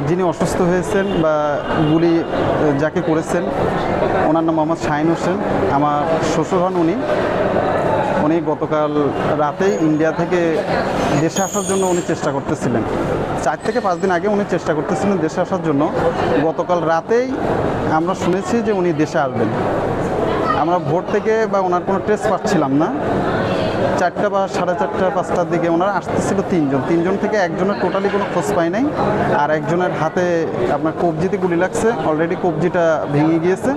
যিনি অসুস্থ হয়েছেন বা গুলি যাকে করেছেন ওনার নাম মোহাম্মদ শাহিন হোসেন। আমার শ্বশুর হন উনি গতকাল রাতেই ইন্ডিয়া থেকে দেশে আসার জন্য উনি চেষ্টা করতেছিলেন। 4 থেকে 5 দিন আগে উনি চেষ্টা করতেছিলেন দেশে আসার জন্য। গতকাল রাতেই আমরা শুনেছি যে উনি দেশে আসবেন। আমরা ভোর থেকে বা ওনার কোনো টেস্ট পাচ্ছিলাম না। 4টা বা 4:30 5টার দিকে ওনারা আসতেছিল 3জন থেকে একজনের টোটালি কোনো খোঁজ পাই নাই। আর একজনের হাতে আপনার কবজিতে গুলি লাগছে, অলরেডি কবজিটা ভেঙে গিয়েছে।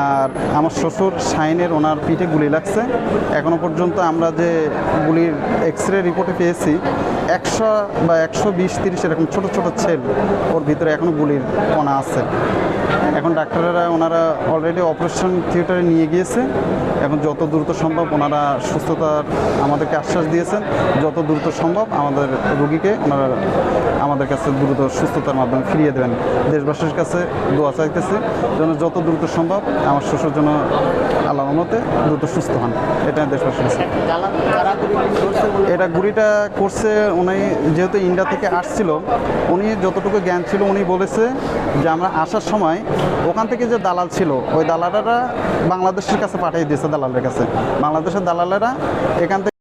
আর আমার শ্বশুর শাহিনের ওনার পিঠে গুলি লাগছে। এখনও পর্যন্ত আমরা যে গুলির এক্সরে রিপোর্টে পেয়েছি 100 বা 120-30 এরকম ছোটো ছোটো ছেল ওর ভিতরে এখনও গুলির কণা আছে। এখন ডাক্তাররা ওনারা অলরেডি অপারেশন থিয়েটারে নিয়ে গিয়েছে। এখন যত দ্রুত সম্ভব ওনারা সুস্থতার আমাদেরকে আশ্বাস দিয়েছেন, যত দ্রুত সম্ভব আমাদের রোগীকে ওনারা আমাদের কাছে দ্রুত সুস্থতার মাধ্যমে ফিরিয়ে দেবেন। দেশবাসীর কাছে দোয়া চাইতেছি যেন যত দ্রুত সম্ভব আমার শ্বশুর জন্য আল্লাহর রহমতে দ্রুত সুস্থ হন। এটা দেশবাসীর কাছে। এটা গুলিটা করছে উনি যেহেতু ইন্ডিয়া থেকে আসছিল, উনি যতটুকু জ্ঞান ছিল উনি বলেছে যে আমরা আসার সময় ওখান থেকে যে দালাল ছিল ওই দালালেরা বাংলাদেশের কাছে পাঠিয়ে দিয়েছে, দালালের কাছে। বাংলাদেশের দালালেরা এখান থেকে